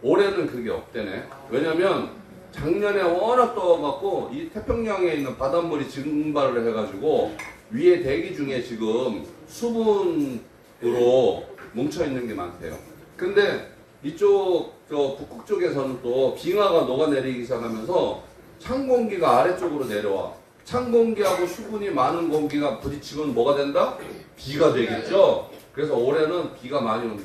올해는 그게 없대네. 왜냐면 작년에 워낙 떠갖고 이 태평양에 있는 바닷물이 증발을 해가지고 위에 대기 중에 지금 수분으로 뭉쳐있는 게 많대요. 근데 이쪽 저 북극 쪽에서는 또 빙하가 녹아내리기 시작하면서 찬 공기가 아래쪽으로 내려와. 찬 공기하고 수분이 많은 공기가 부딪히면 뭐가 된다? 비가 되겠죠? 그래서 올해는 비가 많이 온대.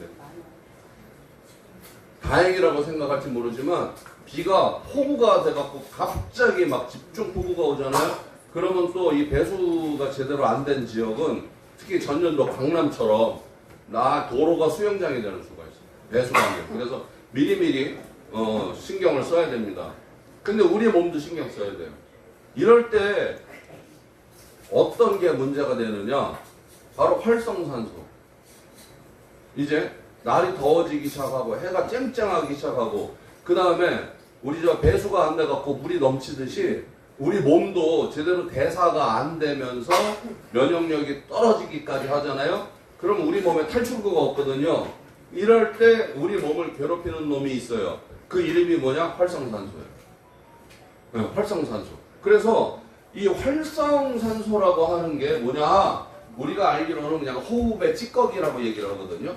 다행이라고 생각할지 모르지만 비가 폭우가 돼갖고 갑자기 막 집중 폭우가 오잖아요? 그러면 또 이 배수가 제대로 안 된 지역은 특히 전년도 강남처럼 도로가 수영장이 되는 수가 있어요. 배수관이. 그래서 미리미리 신경을 써야 됩니다. 근데 우리 몸도 신경 써야 돼요. 이럴 때 어떤 게 문제가 되느냐? 바로 활성산소. 이제 날이 더워지기 시작하고 해가 쨍쨍하기 시작하고 그 다음에 우리 저 배수가 안 돼갖고 물이 넘치듯이 우리 몸도 제대로 대사가 안 되면서 면역력이 떨어지기까지 하잖아요. 그럼 우리 몸에 탈출구가 없거든요. 이럴 때 우리 몸을 괴롭히는 놈이 있어요. 그 이름이 뭐냐? 활성산소예요. 네, 활성산소. 그래서 이 활성산소라고 하는 게 뭐냐? 우리가 알기로는 그냥 호흡의 찌꺼기라고 얘기를 하거든요.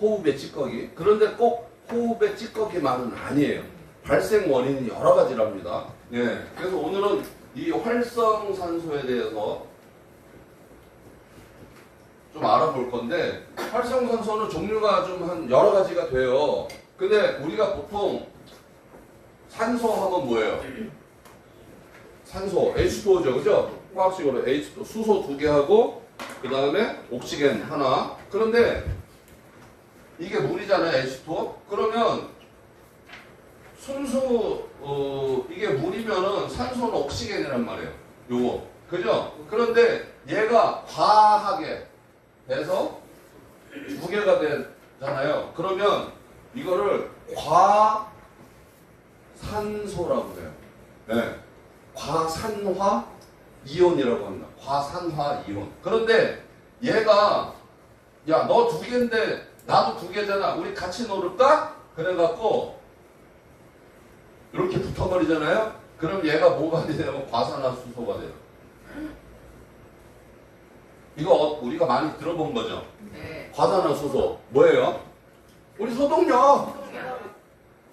호흡의 찌꺼기. 그런데 꼭 호흡의 찌꺼기만은 아니에요. 발생 원인이 여러 가지랍니다. 예. 그래서 오늘은 이 활성산소에 대해서 좀 알아볼 건데, 활성산소는 종류가 좀 한 여러 가지가 돼요. 근데 우리가 보통 산소 하면 뭐예요? 산소, H2O죠. 그죠? 화학식으로 H2O, 수소 2개 하고, 그 다음에 옥시겐 하나. 그런데 이게 물이잖아요, H2O. 그러면 순수 이게 물이면은 산소는 옥시겐이란 말이에요. 요거. 그죠? 그런데 얘가 과하게 돼서 2개가 되잖아요. 그러면 이거를 과산소라고 해요. 네. 과산화 이온이라고 합니다. 과산화 이온. 그런데 얘가 야, 너 2개인데 나도 2개잖아. 우리 같이 놀을까? 그래갖고 이렇게 붙어버리잖아요. 그럼 얘가 뭐가 되냐면 과산화수소가 돼요. 이거 우리가 많이 들어본 거죠? 네. 과산화수소 뭐예요? 우리 소독약.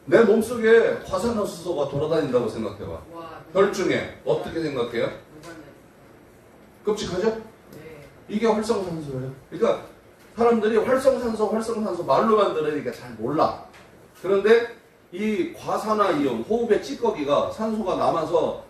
내 몸속에 과산화수소가 돌아다닌다고 생각해봐. 와, 혈중에 어떻게 생각해요? 누가는 끔찍하죠? 네. 이게 활성산소예요. 그러니까 사람들이 활성산소 말로만 들으니까 잘 몰라. 그런데 이 과산화이온, 호흡의 찌꺼기가 산소가 남아서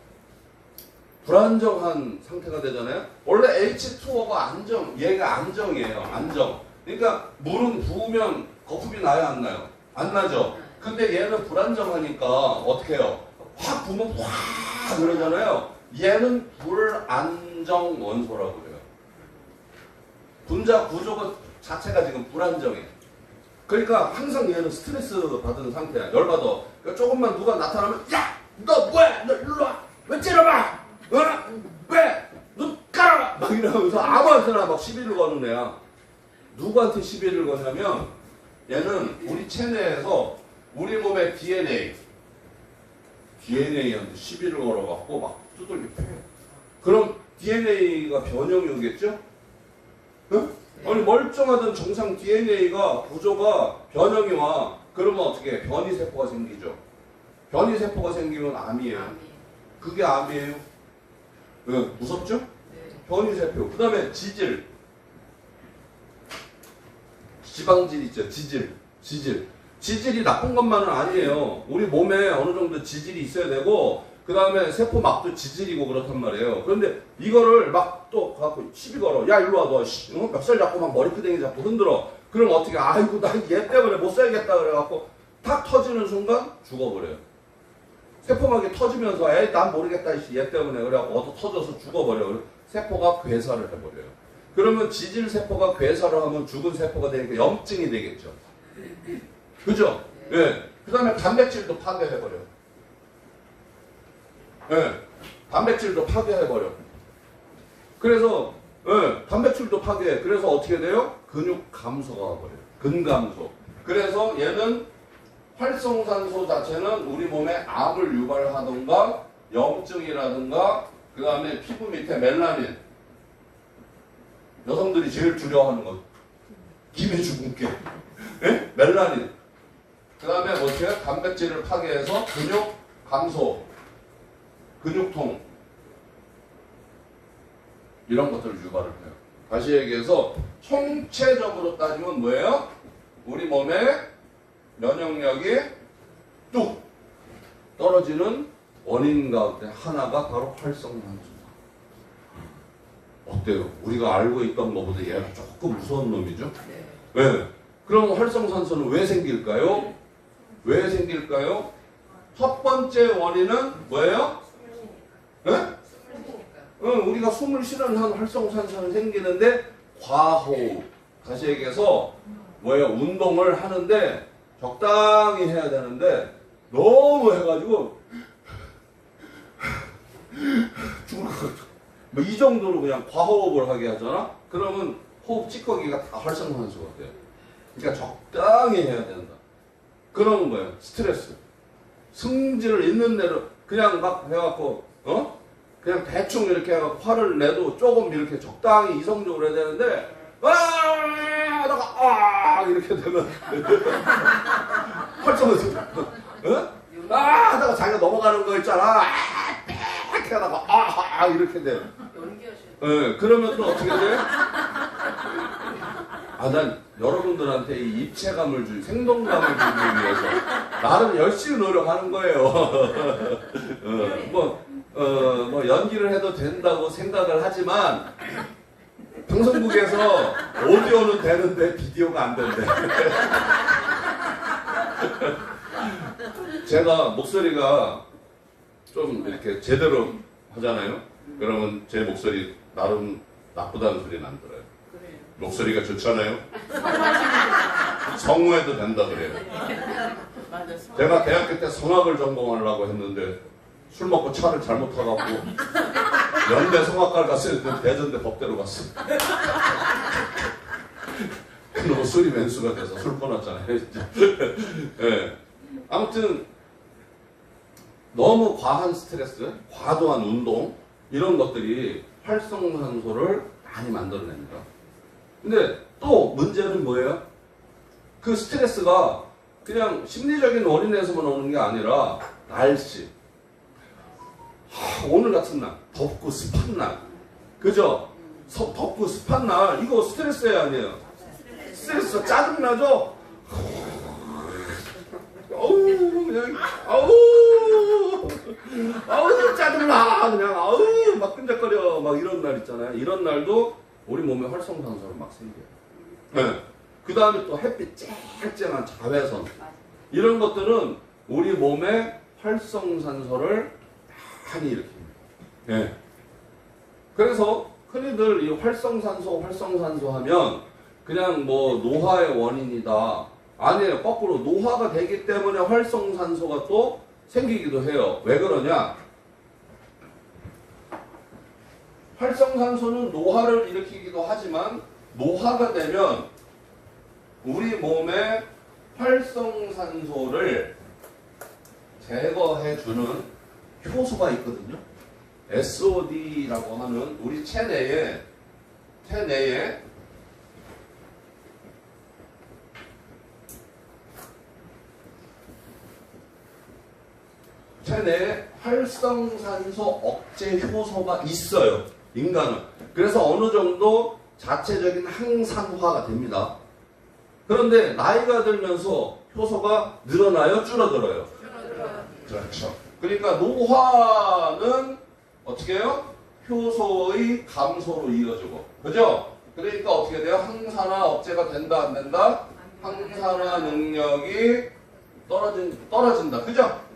불안정한 상태가 되잖아요. 원래 H2O가 얘가 안정이에요. 안정. 그러니까 물은 부으면 거품이 나요, 안 나요? 안 나죠. 근데 얘는 불안정하니까 어떻게 해요? 확 부으면 확 그러잖아요. 얘는 불안정 원소라고 그래요. 분자 구조 자체가 지금 불안정해. 그러니까 항상 얘는 스트레스 받은 상태야. 열받아. 그러니까 조금만 누가 나타나면 야! 너 뭐야? 너 일로 와! 왜 째려봐? 어? 왜? 눈 깔아봐! 막 이러면서 아무한테나 막 시비를 거는 애야. 누구한테 시비를 거냐면 얘는 우리 체내에서 우리 몸의 DNA한테 시비를 걸어갖고 막 두들겨 패요. 그럼 DNA가 변형이 오겠죠? 응? 아니 멀쩡하던 정상 DNA가 구조가 변형이 와. 그러면 어떻게 해? 변이세포가 생기죠. 변이세포가 생기면 암이에요. 그게 암이에요. 네, 무섭죠? 네. 변이세포. 그 다음에 지질. 지방질 있죠. 지질이 나쁜 것만은 아니에요. 우리 몸에 어느 정도 지질이 있어야 되고 그 다음에 세포막도 지질이고 그렇단 말이에요. 그런데 이거를 막 또 갖고 시비 걸어. 야 일로 와 너. 멱살 잡고 막 머리끄댕이 잡고 흔들어. 그럼 어떻게 아이고 나 얘 때문에 못 살겠다 그래갖고 탁 터지는 순간 죽어버려요. 세포막이 터지면서 에이 난 모르겠다 얘 때문에 그래갖고 얻어 터져서 죽어버려요. 세포가 괴사를 해버려요. 그러면 지질세포가 괴사를 하면 죽은 세포가 되니까 염증이 되겠죠. 그죠? 예. 네. 그 다음에 단백질도 파괴해버려요. 예. 네. 단백질도 파괴해버려. 그래서, 예. 네. 단백질도 파괴해. 그래서 어떻게 돼요? 근육 감소가 와버려요. 근감소. 그래서 얘는 활성산소 자체는 우리 몸에 암을 유발하던가 염증이라든가 그 다음에 피부 밑에 멜라닌 여성들이 제일 두려워하는 것 김에 죽은 게 예? 멜라닌 그 다음에 뭐 어떻게 단백질을 파괴해서 근육 감소 근육통 이런 것들을 유발을 해요. 다시 얘기해서 총체적으로 따지면 뭐예요? 우리 몸의 면역력이 뚝 떨어지는 원인 가운데 하나가 바로 활성산소다. 어때요? 우리가 알고 있던 것보다 얘가 조금 무서운 놈이죠? 네. 그럼 활성산소는 왜 생길까요? 왜 생길까요? 첫 번째 원인은 뭐예요? 네? 우리가 숨을 쉬는 한 활성산소는 생기는데 과호흡. 다시 얘기해서 뭐예요? 운동을 하는데 적당히 해야 되는데 너무 해가지고 죽을 것 같아. 뭐 이 정도로 그냥 과호흡을 하게 하잖아? 그러면 호흡 찌꺼기가 다 활성산소가 돼요. 그러니까 적당히 해야 된다. 그러면 뭐예요? 스트레스. 승질을 있는 대로 그냥 막 해갖고 그냥 대충 이렇게 해갖고 화를 내도 조금 이렇게 적당히 이성적으로 해야 되는데 하다가 이렇게 되면 활성산소 하다가 자기가 넘어가는 거 있잖아. 이렇게 하다가 이렇게 돼. 네, 그러면 또 어떻게 돼? 난 여러분들한테 이 입체감을 줄, 생동감을 주기 위해서 나름 열심히 노력하는 거예요. 뭐 연기를 해도 된다고 생각을 하지만 방송국에서 오디오는 되는데 비디오가 안 된대. 제가 목소리가 좀 이렇게 제대로 하잖아요. 그러면 제 목소리 나름 나쁘다는 소리는 안 들어요. 목소리가 좋잖아요. 성우해도 된다 그래요. 제가 대학교 때 성악을 전공하려고 했는데 술 먹고 차를 잘못 타갖고 연대 성악과를 갔어요. 대전대 법대로 갔어. 그놈 술이 맨수가 돼서 술 끊었잖아요. 네. 아무튼 너무 과한 스트레스, 과도한 운동 이런 것들이 활성산소를 많이 만들어냅니다. 근데 또 문제는 뭐예요? 그 스트레스가 그냥 심리적인 원인에서만 오는 게 아니라 날씨. 오늘 같은 날, 덥고 습한 날. 그죠? 덥고 습한 날, 이거 스트레스예요, 아니에요? 스트레스 짜증나죠? 그냥, 짜증나! 그냥, 막 끈적거려. 막 이런 날 있잖아요. 이런 날도 우리 몸에 활성산소를 막 생겨요. 네. 그 다음에 또 햇빛 쨍쨍한 자외선. 이런 것들은 우리 몸에 활성산소를 많이 일으킵니다. 네. 그래서 흔히들 이 활성산소 하면 그냥 뭐 노화의 원인이다. 아니에요. 거꾸로 노화가 되기 때문에 활성산소가 또 생기기도 해요. 왜 그러냐? 활성산소는 노화를 일으키기도 하지만 노화가 되면 우리 몸에 활성산소를 제거해주는 효소가 있거든요. SOD라고 하는 우리 체내에 활성산소 억제 효소가 있어요. 인간은. 그래서 어느 정도 자체적인 항산화가 됩니다. 그런데 나이가 들면서 효소가 늘어나요? 줄어들어요? 그렇죠. 그러니까 노화는 어떻게 해요? 효소의 감소로 이어지고. 그죠? 그러니까 어떻게 돼요? 항산화 억제가 된다, 안 된다? 항산화 능력이 떨어진다. 그죠?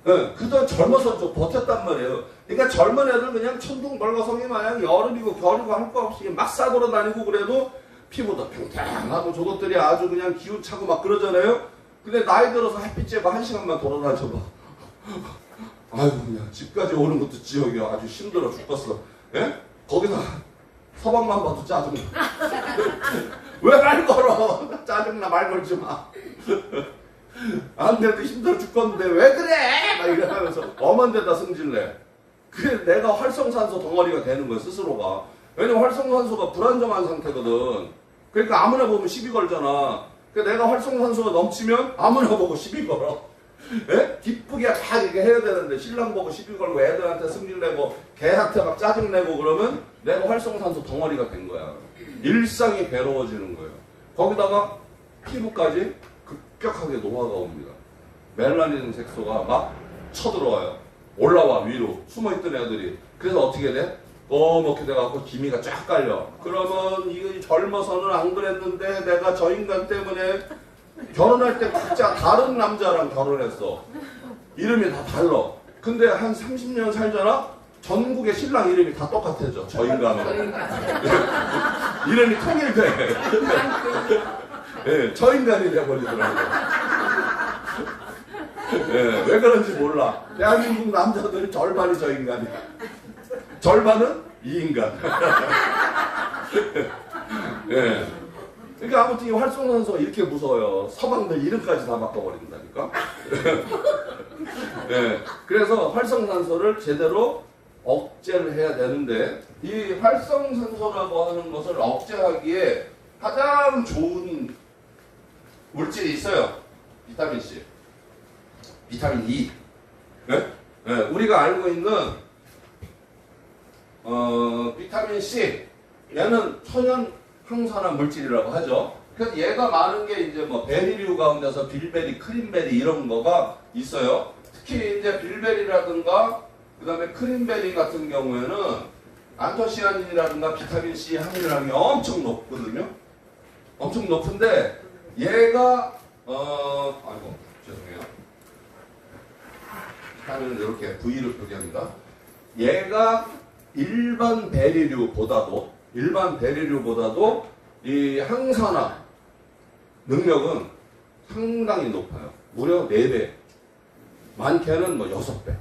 네, 그동안 젊어서 좀 버텼단 말이에요. 그러니까 젊은 애들 그냥 천둥벌거성이 마냥 여름이고 겨울이고 할 거 없이 막 싸돌아 다니고 그래도 피부도 팽팽하고 저것들이 아주 그냥 기운차고 막 그러잖아요. 근데 나이 들어서 햇빛 쬐고 1시간만 돌아다녀봐. 아이고 그냥 집까지 오는 것도 지옥이야. 아주 힘들어 죽겠어. 예? 거기다 서방만 봐도 짜증나. 왜 말 걸어? 짜증나 말 걸지 마. 안 돼도 힘들어 죽겠는데 왜 그래? 막 이러면서 엄한 데다 승질내. 그게 내가 활성산소 덩어리가 되는 거야, 스스로가. 왜냐면 활성산소가 불안정한 상태거든. 그러니까 아무나 보면 시비 걸잖아. 그러니까 내가 활성산소가 넘치면 아무나 보고 시비 걸어. 예? 기쁘게 막 이렇게 해야 되는데 신랑 보고 시비 걸고 애들한테 승질내고 걔한테 막 짜증내고 그러면 내가 활성산소 덩어리가 된 거야. 일상이 괴로워지는 거예요. 거기다가 피부까지 급격하게 노화가 옵니다. 멜라닌 색소가 막 쳐들어와요. 올라와 위로 숨어있던 애들이. 그래서 어떻게 돼? 먹게 돼갖고 기미가 쫙 깔려. 그러면 이거 젊어서는 안 그랬는데 내가 저 인간 때문에 결혼할 때 진짜 다른 남자랑 결혼했어. 이름이 다 달라. 근데 한 30년 살잖아? 전국의 신랑 이름이 다 똑같아져. 저 인간은. 이름이 통일돼. 예, 저 인간이 돼버리더라고요. 예, 왜 그런지 몰라. 대한민국 남자들 절반이 저 인간이야. 절반은 이 인간. 예. 그러니까 아무튼 이 활성산소가 이렇게 무서워요. 서방들 이름까지 다 바꿔버린다니까. 예. 그래서 활성산소를 제대로 억제를 해야 되는데, 이 활성산소라고 하는 것을 억제하기에 가장 좋은 물질이 있어요. 비타민C. 비타민 E. 네? 네, 우리가 알고 있는 비타민C, 얘는 천연 항산화 물질이라고 하죠. 그래서 얘가 많은 게 이제 뭐 베리류 가운데서 빌베리, 크림베리 이런 거가 있어요. 특히 이제 빌베리라든가 그 다음에 크림베리 같은 경우에는 안토시아닌이라든가 비타민C 함유량이 엄청 높거든요. 엄청 높은데 얘가 아이고 죄송해요. 비타민은 이렇게 V로 표기합니다. 얘가 일반 베리류보다도 이 항산화 능력은 상당히 높아요. 무려 4배. 많게는 뭐 6배.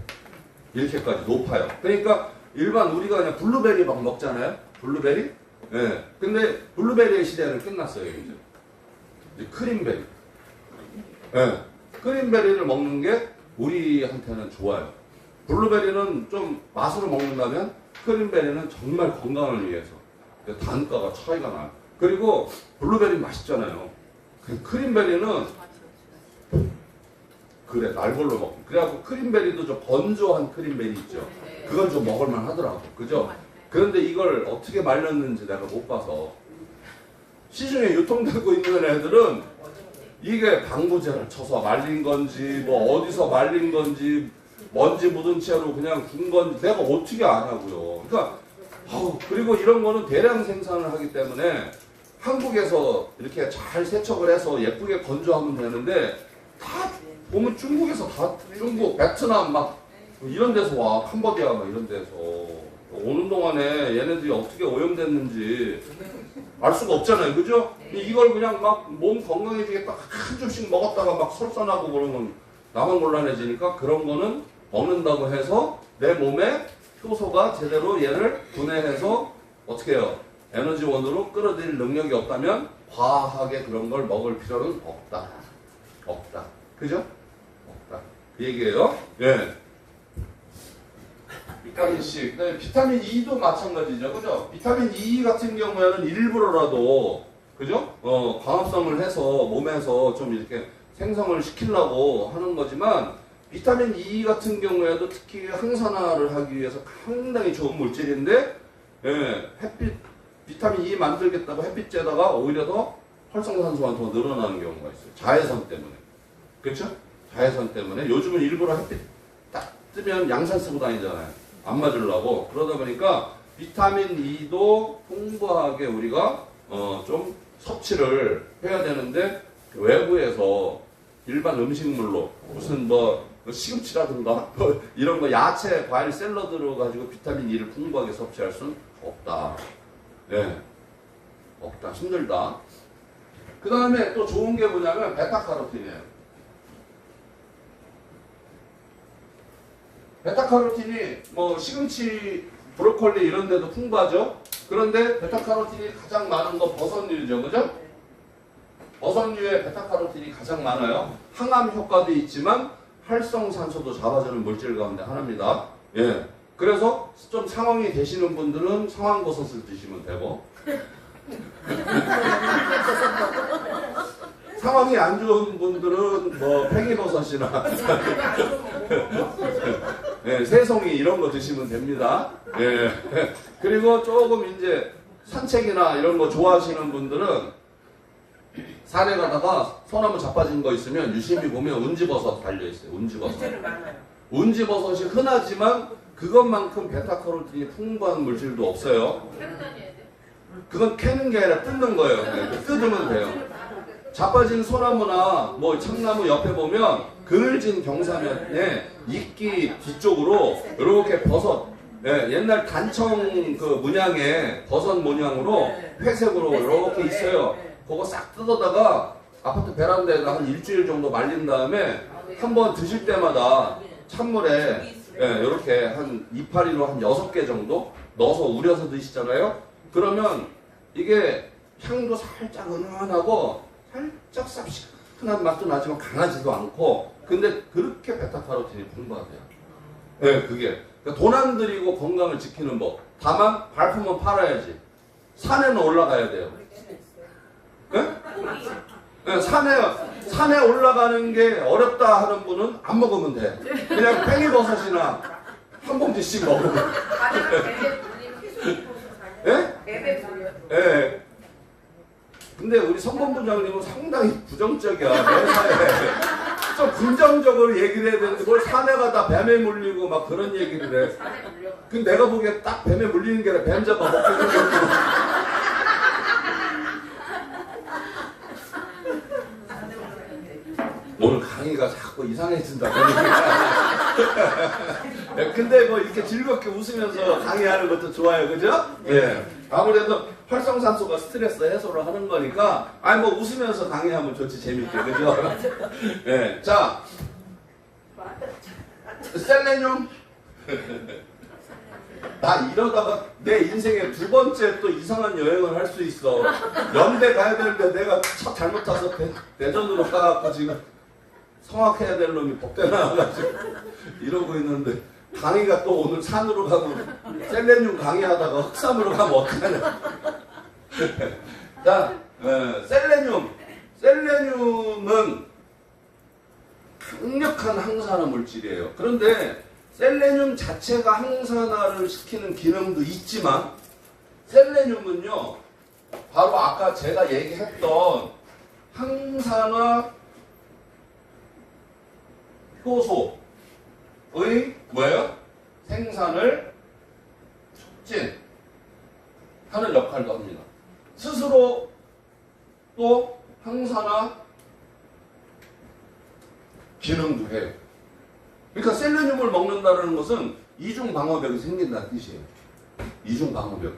이렇게까지 높아요. 그러니까 일반 우리가 그냥 블루베리 막 먹잖아요. 블루베리? 예. 근데 블루베리의 시대는 끝났어요, 이제 크림베리. 예. 크림베리를 먹는 게 우리한테는 좋아요. 블루베리는 좀 맛으로 먹는다면 크림베리는 정말 건강을 위해서. 단가가 차이가 나요. 그리고 블루베리 맛있잖아요. 크림베리는 그래 날걸로 먹고. 그래갖고 크림베리도 좀 건조한 크림베리 있죠. 그건 좀 먹을만 하더라고. 그죠? 그런데 이걸 어떻게 말렸는지 내가 못 봐서. 시중에 유통되고 있는 애들은 이게 방부제를 쳐서 말린 건지 뭐 어디서 말린 건지 먼지 묻은 채로 그냥 둔 건지 내가 어떻게 아냐고요. 그러니까 그리고 이런 거는 대량 생산을 하기 때문에 한국에서 이렇게 잘 세척을 해서 예쁘게 건조하면 되는데 다 보면 중국에서 다 중국, 베트남 막 이런 데서 와. 캄보디아 막 이런 데서 오는 동안에 얘네들이 어떻게 오염됐는지 알 수가 없잖아요. 그죠? 이걸 그냥 막 몸 건강해지게 딱 한 줌씩 먹었다가 막 설산하고 그러면 나만 곤란해지니까 그런 거는 먹는다고 해서 내 몸에 효소가 제대로 얘를 분해해서 어떻게 해요? 에너지원으로 끌어들일 능력이 없다면 과하게 그런 걸 먹을 필요는 없다. 없다. 그죠? 없다. 그 얘기예요. 예. 비타민 C. 그다음에 비타민 E도 마찬가지죠. 그죠? 비타민 E 같은 경우에는 일부러라도 그죠? 광합성을 해서 몸에서 좀 이렇게 생성을 시키려고 하는 거지만 비타민 E 같은 경우에도 특히 항산화를 하기 위해서 상당히 좋은 물질인데 예, 햇빛 비타민 E 만들겠다고 햇빛쬐다가 오히려 더 활성산소가 더 늘어나는 경우가 있어요. 자외선 때문에. 그렇죠? 자외선 때문에 요즘은 일부러 햇빛 딱 뜨면 양산 쓰고 다니잖아요. 안 맞으려고. 그러다 보니까 비타민 E도 풍부하게 우리가 좀 섭취를 해야 되는데 외부에서 일반 음식물로 무슨 뭐 시금치라든가 이런 거 야채, 과일, 샐러드로 가지고 비타민 E를 풍부하게 섭취할 수는 없다. 네. 없다. 힘들다. 그 다음에 또 좋은 게 뭐냐면 베타카로틴이에요. 베타카로틴이 뭐 시금치, 브로콜리 이런 데도 풍부하죠. 그런데 베타카로틴이 가장 많은 건 버섯류죠. 그죠? 버섯류에 베타카로틴이 가장 많아요. 항암 효과도 있지만 활성산소도 잡아주는 물질 가운데 하나입니다. 예. 그래서 좀 상황이 되시는 분들은 상황버섯을 드시면 되고 상황이 안 좋은 분들은 뭐 팽이버섯이나 예, 새송이 이런 거 드시면 됩니다. 예. 그리고 조금 이제 산책이나 이런 거 좋아하시는 분들은 산에 가다가 소나무 자빠진 거 있으면 유심히 보면 운지버섯 달려있어요. 운지버섯. 운지버섯이 흔하지만 그것만큼 베타카로틴이 풍부한 물질도 없어요. 그건 캐는 게 아니라 뜯는 거예요. 네, 뜯으면 돼요. 자빠진 소나무나 뭐 참나무 옆에 보면 그늘진 경사면에 이끼 뒤쪽으로 이렇게 버섯, 예, 옛날 단청 그 문양의 버섯 모양으로 회색으로 이렇게 있어요. 그거 싹 뜯어다가 아파트 베란다에다 한 일주일 정도 말린 다음에 한번 드실 때마다 찬물에 이렇게 한 이파리로 한 6개 정도 넣어서 우려서 드시잖아요. 그러면 이게 향도 살짝 은은하고 살짝 쌉시큰한 맛도 나지만 강하지도 않고 근데 그렇게 베타카로틴이 풍부하대요. 네, 그게 그러니까 돈 안 들이고 건강을 지키는 법. 다만 발품은 팔아야지. 산에는 올라가야 돼요. 네? 네, 산에 올라가는 게 어렵다 하는 분은 안 먹으면 돼. 그냥 팽이버섯이나 한 봉지씩 먹으면 돼. 예? 예. 근데 우리 선본부장님은 상당히 부정적이야. 매사에 좀 긍정적으로 얘기를 해야 되는데 뭘 산에 가다 뱀에 물리고 막 그런 얘기를 해. 근데 내가 보기에 딱 뱀에 물리는 게 아니라 뱀 잡아 먹게 생겼고. 오늘 강의가 자꾸 이상해진다. 근데 뭐 이렇게 즐겁게 웃으면서 강의하는 것도 좋아요. 그죠? 예. 아무래도 활성산소가 스트레스 해소를 하는 거니까, 아니 뭐 웃으면서 강의하면 좋지, 재밌게. 그죠? 예. 자. 셀레늄. 나 이러다가 내 인생에 2번째 또 이상한 여행을 할 수 있어. 연대 가야 되는데 내가 차 잘못 타서 대전으로 가갖고 지금 성악해야 될 놈이 복대 나와가지고 이러고 있는데 강의가 또 오늘 산으로 가면 셀레늄 강의하다가 흑삼으로 가면 어떡하냐. 자, 셀레늄은 강력한 항산화 물질이에요. 그런데 셀레늄 자체가 항산화를 시키는 기능도 있지만 셀레늄은요 바로 아까 제가 얘기했던 항산화 효소의 뭐예요? 생산을 촉진하는 역할도 합니다. 스스로 또 항산화 기능도 해요. 그러니까 셀레늄을 먹는다는 것은 이중 방어벽이 생긴다는 뜻이에요. 이중 방어벽이.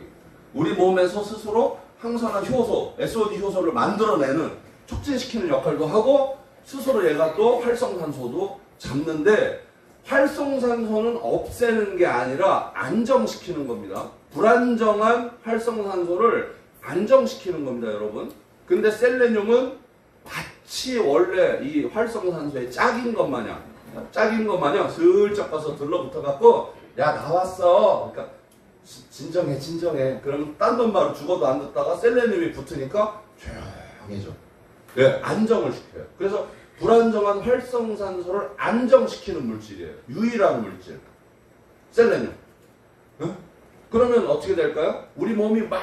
우리 몸에서 스스로 항산화 효소, SOD 효소를 만들어내는 촉진시키는 역할도 하고 스스로 얘가 또 활성산소도 잡는데 활성산소는 없애는 게 아니라 안정시키는 겁니다. 불안정한 활성산소를 안정시키는 겁니다, 여러분. 근데 셀레늄은 마치 원래 이 활성산소의 짝인 것 마냥 슬쩍 가서 들러붙어갖고 야 나왔어. 그러니까 진정해. 그러면 딴 돈 바로 죽어도 안 듣다가 셀레늄이 붙으니까 조용해져. 네, 안정을 시켜요. 그래서 불안정한 활성산소를 안정시키는 물질이에요. 유일한 물질. 셀레늄. 네? 그러면 어떻게 될까요? 우리 몸이 막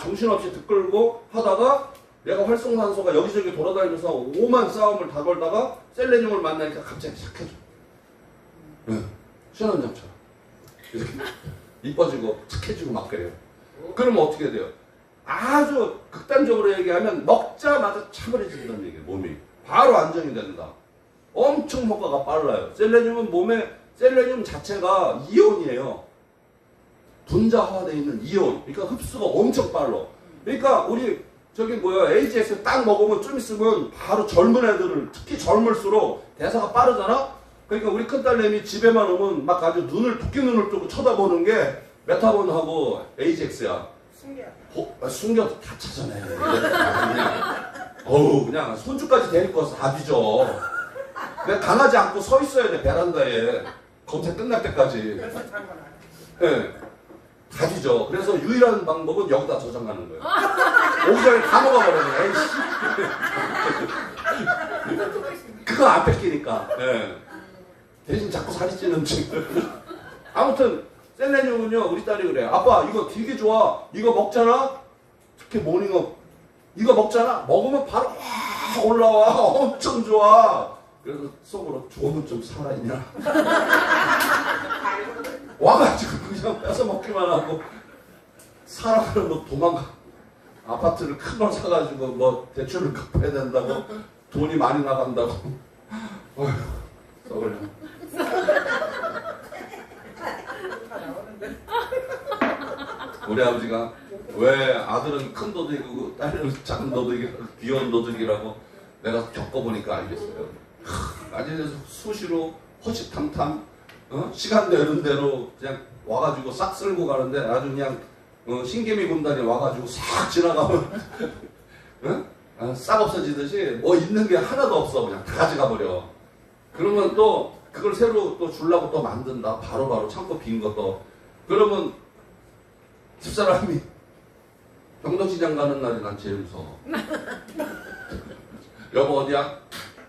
정신없이 들끓고 하다가 얘가 활성산소가 여기저기 돌아다니면서 오만 싸움을 다 걸다가 셀레늄을 만나니까 갑자기 착해져. 네. 신원장처럼. 이렇게 이뻐지고 착해지고 막 그래요. 그러면 어떻게 돼요? 아주 극단적으로 얘기하면 먹자마자 차분해진다는 얘기예요. 몸이. 바로 안정이 된다. 엄청 효과가 빨라요. 셀레늄은 셀레늄 자체가 이온이에요. 분자화되어 있는 이온. 그러니까 흡수가 엄청 빨라. 그러니까 우리 AGX 딱 먹으면 좀 있으면 바로 젊은 애들을, 특히 젊을수록 대사가 빠르잖아? 그러니까 우리 큰딸내미 집에만 오면 막 아주 붓기 눈을 뜨고 쳐다보는 게 메타본하고 AGX야. 숨겨 다 찾아내. 그냥 어우, 그냥 손주까지 데리고 와서 다 뒤져. 내가 강아지 안고 서 있어야 돼, 베란다에. 검색 끝날 때까지. 네. 다 뒤져. 그래서 유일한 방법은 여기다 저장하는 거예요. 오기 전에 다 먹어버려요. 에이씨. 그거 안 뺏기니까. 네. 대신 자꾸 살이 찌는 친구. 아무튼 셀레늄은요, 우리 딸이 그래요. 아빠 이거 되게 좋아. 이거 먹잖아. 특히 모닝업 이거 먹잖아. 먹으면 바로 확 올라와. 엄청 좋아. 그래서 속으로 조금 좀 살아있냐. 와가지고 그냥 뺏어 먹기만 하고 살아가는 거 도망가. 아파트를 큰 걸 사가지고 뭐 대출을 갚아야 된다고 돈이 많이 나간다고. 어휴, 썩을려. 우리 아버지가 왜 아들은 큰 도둑이고 딸은 작은 도둑이라고 귀여운 도둑이라고 내가 겪어보니까 알겠어요. 아주 수시로 호시탐탐 시간 되는 대로 그냥 와가지고 싹 쓸고 가는데 아주 그냥 신개미 군단이 와가지고 싹 지나가면 싹 없어지듯이 뭐 있는 게 하나도 없어. 그냥 다 가져가 버려. 그러면 또 그걸 새로 또 주려고 또 만든다. 바로바로 창고 빈 것도. 그러면 집사람이 병동시장 가는 날이 난 제일 무서워. 여보 어디야?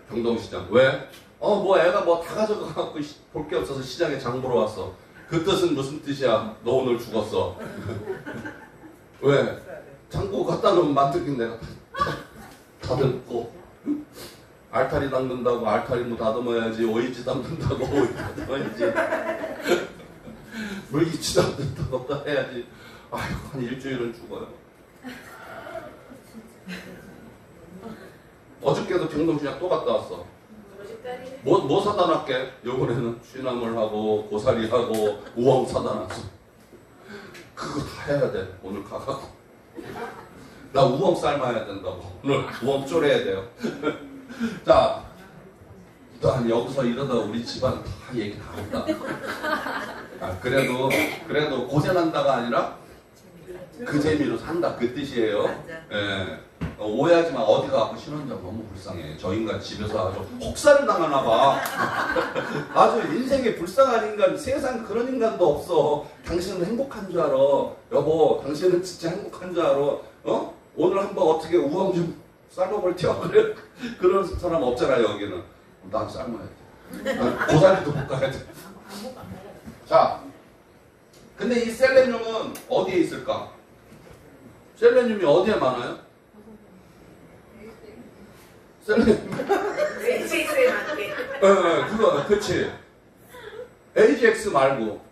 병동시장. 왜? 뭐 애가 뭐 다 가져가갖고 볼 게 없어서 시장에 장 보러 왔어. 그 뜻은 무슨 뜻이야? 너 오늘 죽었어. 왜? 창고 갖다 놓으면 만들긴 내가 다 듣고. 알타리 담근다고 알타리 다듬어야지. 오이지 담근다고 오이지 다듬어야지. 물기치 담근다고 또 해야지. 아이고 한 일주일은 죽어요. 어저께도 병동시장 또 갔다 왔어. 뭐 사다 놨게? 요번에는 취나물하고 고사리하고 우엉 사다 놨어. 그거 다 해야 돼. 오늘 가갖고. 나 우엉 삶아야 된다고. 오늘 우엉 쪼려야 돼요. 자, 일단 여기서 이러다 우리 집안 다 얘기 다 한다. 그래도 고생한다가 아니라 그 재미로 산다. 그 뜻이에요. 예. 오해하지 마. 어디 가고 신혼자고 너무 불쌍해. 저 인간 집에서 아주 혹사를 당하나 봐. 아주 인생에 불쌍한 인간, 세상 그런 인간도 없어. 당신은 행복한 줄 알아. 여보, 당신은 진짜 행복한 줄 알아. 오늘 한번 어떻게 우엉 좀 삶아볼 텨. 그래. 그런 사람 없잖아, 여기는. 난 삶아야 돼. 고사리도 볶아야 돼. 자, 근데 이 셀레늄은 어디에 있을까? 셀레늄이 어디에 많아요? 셀레늄. HX에 맞게. 그거, 그치. AGX 말고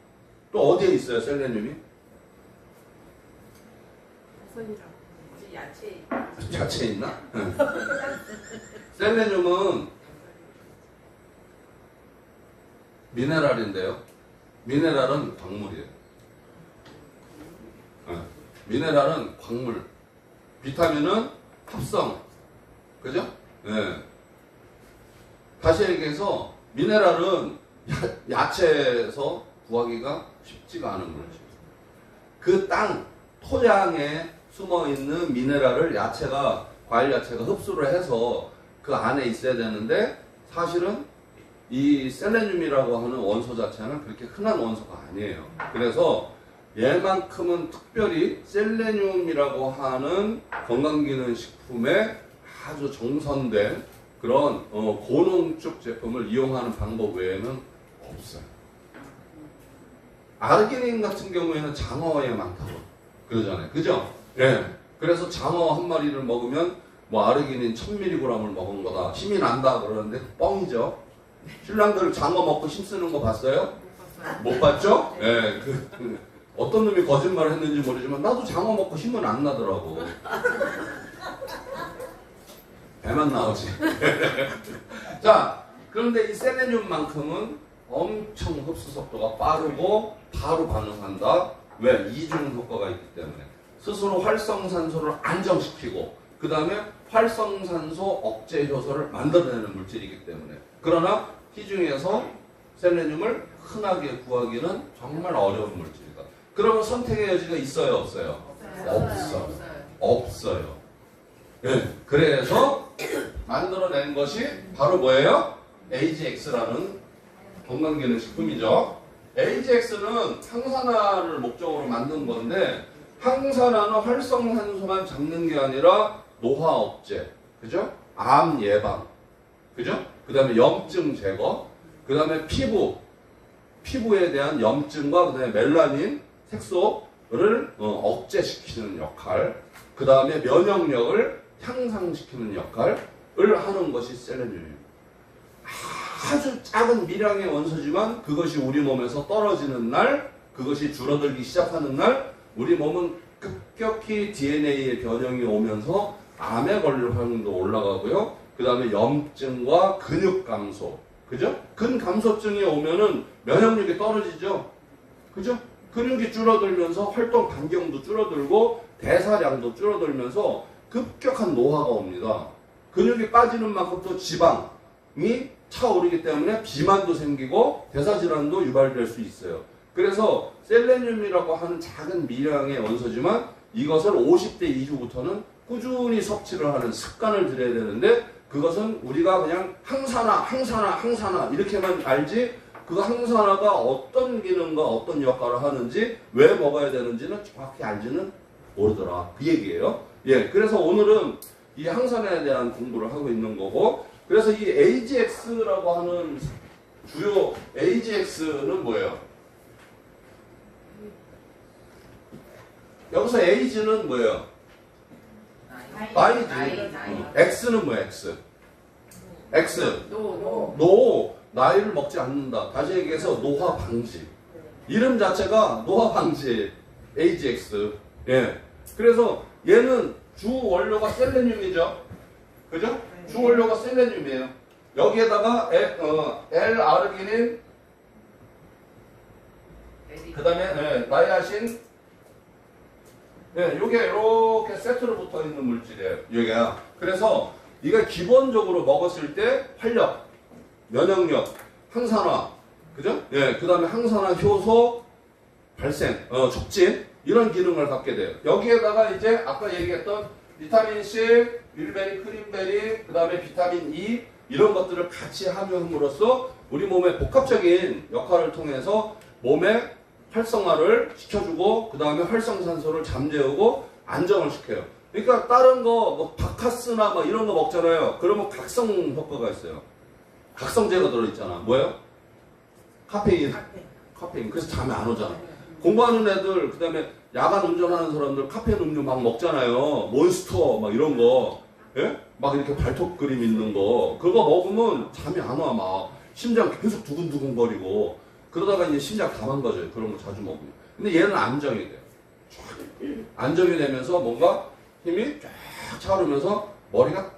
또 어디에 있어요, 셀레늄이? 야채. 야채에 있나? 셀레늄은 미네랄인데요. 미네랄은 광물이에요. 미네랄은 광물. 비타민은 합성. 그죠? 네. 다시 얘기해서 미네랄은 야채에서 구하기가 쉽지가 않은 거지. 그 땅, 토양에 숨어있는 미네랄을 과일 야채가 흡수를 해서 그 안에 있어야 되는데 사실은 이 셀레늄이라고 하는 원소 자체는 그렇게 흔한 원소가 아니에요. 그래서 얘만큼은 특별히 셀레늄이라고 하는 건강기능식품에 아주 정선된 그런 고농축 제품을 이용하는 방법 외에는 없어요. 아르기닌 같은 경우에는 장어에 많다고 그러잖아요. 그죠? 네. 그래서 장어 한 마리를 먹으면 뭐 아르기닌 1000mg을 먹은 거다. 힘이 난다 그러는데 뻥이죠. 신랑들 장어 먹고 힘쓰는 거 봤어요? 못 봤죠? 네. 어떤 놈이 거짓말을 했는지 모르지만 나도 장어 먹고 힘은 안 나더라고. 배만 나오지. 자, 그런데 이 셀레늄만큼은 엄청 흡수 속도가 빠르고 바로 반응한다. 왜? 이중 효과가 있기 때문에. 스스로 활성산소를 안정시키고 그 다음에 활성산소 억제 효소를 만들어내는 물질이기 때문에. 그러나 이 중에서 셀레늄을 흔하게 구하기는 정말 어려운 물질이다. 그러면 선택의 여지가 있어요, 없어요? 없어요. 없어요. 예, 그래서 만들어낸 것이 바로 뭐예요? AGX라는 건강기능식품이죠. AGX는 항산화를 목적으로 만든 건데 항산화는 활성산소만 잡는 게 아니라 노화 억제, 그죠? 암 예방, 그죠? 그 다음에 염증 제거, 그 다음에 피부에 대한 염증과 그 다음에 멜라닌 색소를 억제시키는 역할, 그 다음에 면역력을 향상시키는 역할을 하는 것이 셀레늄입니다. 아주 작은 미량의 원소지만 그것이 우리 몸에서 떨어지는 날, 그것이 줄어들기 시작하는 날, 우리 몸은 급격히 DNA의 변형이 오면서 암에 걸릴 확률도 올라가고요. 그 다음에 염증과 근육 감소, 그죠? 근 감소증이 오면은 면역력이 떨어지죠. 그죠? 근육이 줄어들면서 활동 반경도 줄어들고 대사량도 줄어들면서 급격한 노화가 옵니다. 근육이 빠지는 만큼 또 지방이 차오르기 때문에 비만도 생기고 대사질환도 유발될 수 있어요. 그래서 셀레늄이라고 하는 작은 미량의 원소지만 이것을 50대 이후부터는 꾸준히 섭취를 하는 습관을 들여야 되는데 그것은 우리가 그냥 항산화 이렇게만 알지 그 항산화가 어떤 기능과 어떤 역할을 하는지 왜 먹어야 되는지는 정확히 알지는 모르더라. 그 얘기예요. 예, 그래서 오늘은 이 항산화에 대한 공부를 하고 있는 거고 그래서 이 AGX라고 하는 주요 AGX는 뭐예요? 여기서 A는 뭐예요? 나이지. X는 뭐야? X. 나이를 먹지 않는다. 다시 얘기해서 노화 방지. 이름 자체가 노화 방지. AGX. 예. 그래서 얘는 주 원료가 셀레늄이죠. 그죠? 주 원료가 셀레늄이에요. 여기에다가 L-아르기닌, 그 다음에 나이아신, 요게 이렇게 세트로 붙어 있는 물질이에요. 여기야. 그래서 이가 기본적으로 먹었을 때 활력, 면역력, 항산화, 그죠? 예, 그 다음에 항산화 효소 발생, 촉진 이런 기능을 갖게 돼요. 여기에다가 이제 아까 얘기했던 비타민 C, 밀베리, 크림베리, 그 다음에 비타민 E 이런 것들을 같이 함유함으로써 우리 몸의 복합적인 역할을 통해서 몸의 활성화를 시켜주고 그 다음에 활성산소를 잠재우고 안정을 시켜요. 그러니까 다른 거 뭐 바카스나 뭐 이런 거 먹잖아요. 그러면 각성 효과가 있어요. 각성제가 들어있잖아. 뭐예요? 카페인. 그래서 잠이 안 오잖아. 공부하는 애들 그 다음에 야간 운전하는 사람들 카페인 음료 막 먹잖아요. 몬스터 막 이런 거. 예? 막 이렇게 발톱 그림 있는 거. 그거 먹으면 잠이 안 와. 막 심장 계속 두근두근거리고 그러다가 이제 심장 다 망가져요. 그런 거 자주 먹으면. 근데 얘는 안정이 돼요. 안정이 되면서 뭔가 힘이 쫙 차오르면서 머리가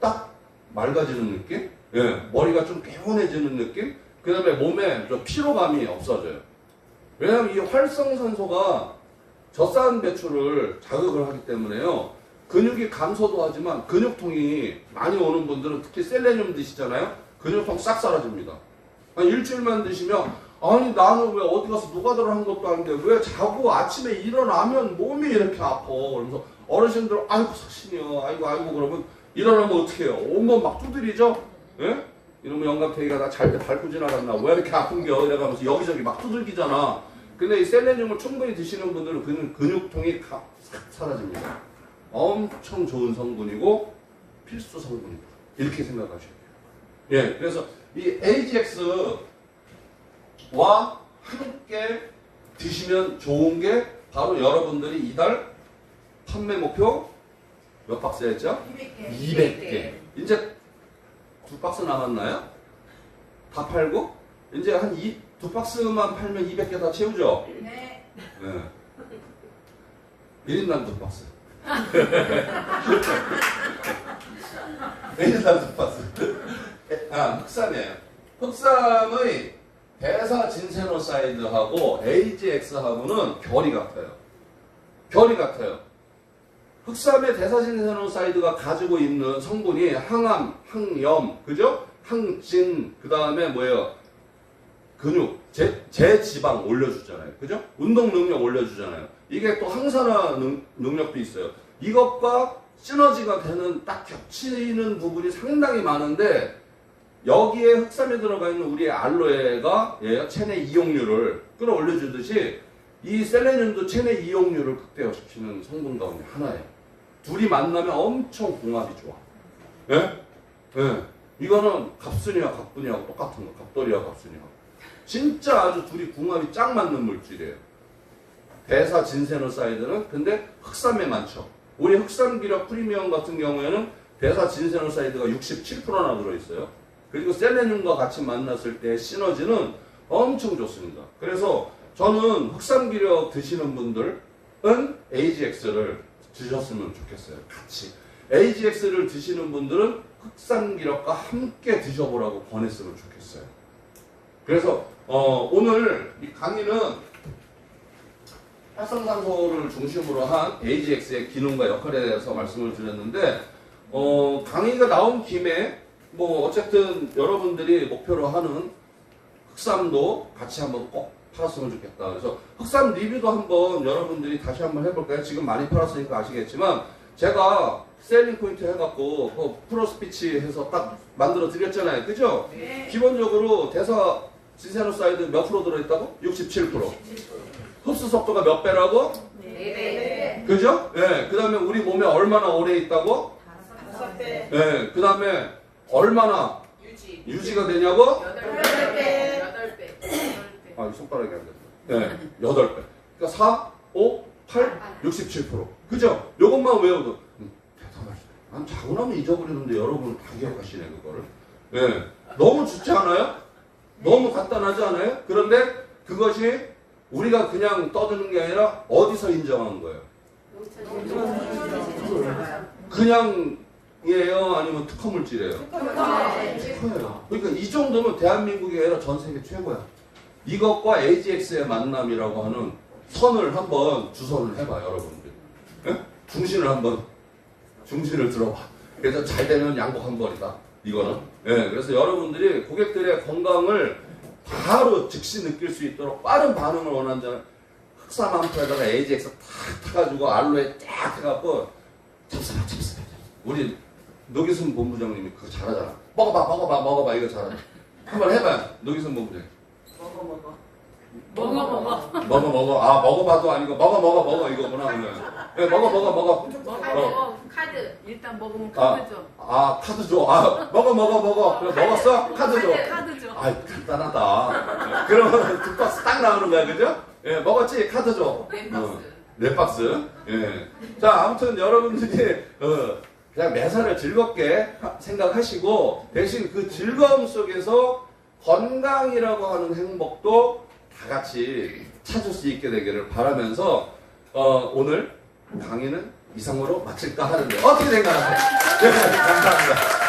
딱 맑아지는 느낌? 예, 머리가 좀 개운해지는 느낌? 그 다음에 몸에 좀 피로감이 없어져요. 왜냐하면 이 활성산소가 젖산 배출을 자극을 하기 때문에요. 근육이 감소도 하지만 근육통이 많이 오는 분들은 특히 셀레늄 드시잖아요. 근육통 싹 사라집니다. 한 일주일만 드시면 아니 나는 왜 어디 가서 노가다를 한 것도 아닌데 왜 자고 아침에 일어나면 몸이 이렇게 아파. 그러면서 어르신들 아이고 사신이요 아이고 그러면 일어나면 어떻게 해요? 온몸 막 두드리죠? 예? 이러면 영감탱이가 나 잘 때 밟고 지나갔나 왜 이렇게 아픈겨 이래가면서 여기저기 막 두들기잖아. 근데 이 셀레늄을 충분히 드시는 분들은 근육통이 싹 사라집니다. 엄청 좋은 성분이고 필수 성분이다. 이렇게 생각하셔야 돼요. 예, 그래서 이 AGX와 함께 드시면 좋은 게 바로 여러분들이 이달 판매 목표 몇 박스 했죠? 200개. 이제 2박스 남았나요? 다 팔고? 이제 한 2박스만 팔면 200개 다 채우죠? 네. 네. 1인당 2박스. 1인당 2박스. 흑삼이에요. 흑삼의 베사진세노사이드하고 AGX하고는 결이 같아요. 흑삼의 대사진세노사이드가 가지고 있는 성분이 항암, 항염, 그죠? 항진, 그 다음에 뭐예요? 근육, 제지방 올려주잖아요. 그죠? 운동 능력 올려주잖아요. 이게 또 항산화 능력도 있어요. 이것과 시너지가 되는 딱 겹치는 부분이 상당히 많은데 여기에 흑삼에 들어가 있는 우리의 알로에가 체내 이용률을 끌어올려주듯이 이 셀레늄도 체내 이용률을 극대화시키는 성분 가운데 하나예요. 둘이 만나면 엄청 궁합이 좋아. 예? 예. 이거는 갑순이와 갑분이하고 똑같은 거. 갑돌이와 갑순이하고. 진짜 아주 둘이 궁합이 짱 맞는 물질이에요. 대사 진세노사이드는 근데 흑삼에 많죠. 우리 흑삼기력 프리미엄 같은 경우에는 대사 진세노사이드가 67%나 들어있어요. 그리고 셀레늄과 같이 만났을 때 시너지는 엄청 좋습니다. 그래서 저는 흑삼기력 드시는 분들은 AGX를 드셨으면 좋겠어요. 같이. AGX를 드시는 분들은 흑삼기력과 함께 드셔보라고 권했으면 좋겠어요. 그래서 오늘 이 강의는 활성산소를 중심으로 한 AGX의 기능과 역할에 대해서 말씀을 드렸는데 강의가 나온 김에 뭐 어쨌든 여러분들이 목표로 하는 흑삼도 같이 한번 꼭 팔았으면 좋겠다. 그래서 흑삼 리뷰도 한번 여러분들이 다시 한번 해볼까요? 지금 많이 팔았으니까 아시겠지만 제가 셀링 포인트 해갖고 그 프로스피치 해서 딱 만들어 드렸잖아요. 그죠? 네. 기본적으로 대사 진세노사이드 몇 프로 들어있다고? 67%. 흡수 속도가 몇 배라고? 네. 그죠? 예. 그 다음에 우리 몸에 얼마나 오래 있다고? 5배. 예. 그 다음에 얼마나 유지. 유지가 되냐고? 8배. 아, 이 손가락이 안 됐네. 네, 8배. 그러니까 4, 5, 8, 67%. 그죠? 요것만 외워도 대단하시다. 난 자고 나면 잊어버리는데 여러분은 다 기억하시네, 그거를. 예. 너무 좋지 않아요? 너무 간단하지 않아요? 그런데 그것이 우리가 그냥 떠드는 게 아니라 어디서 인정한 거예요? 그냥이에요? 아니면 특허 물질이에요? 특허예요. 그러니까 이 정도면 대한민국이 아니라 전 세계 최고야. 이것과 AGX의 만남이라고 하는 선을 한번 주선을 해봐, 여러분들. 예? 중신을 들어봐. 그래서 잘 되면 양복 한 벌이다. 이거는. 예, 그래서 여러분들이 고객들의 건강을 바로 즉시 느낄 수 있도록 빠른 반응을 원한다면 흑삼 한 풀에다가 AGX 탁 타가지고 알로에 딱 해갖고 잡숴봐. 우리 노기순 본부장님이 그거 잘하잖아. 먹어봐 이거 잘하잖아. 한번 해봐요, 노기순 본부장님. 먹어. 아, 먹어봐도 아니고 먹어 이거구나. 네, 먹어. 카드. 일단 먹으면 카드 줘. 카드 줘. 먹어. 그래, 먹었어? 카드 줘. 카드 줘. 아, 간단하다. 그러면 두 박스 딱 나오는 거야, 그죠? 예, 먹었지? 카드 줘. 네 박스. 예. 자, 아무튼 여러분들이 그냥 매사를 즐겁게 생각하시고 대신 그 즐거움 속에서 건강이라고 하는 행복도 다 같이 찾을 수 있게 되기를 바라면서 오늘 강의는 이상으로 마칠까 하는데 어떻게 생각하세요? 네, 감사합니다.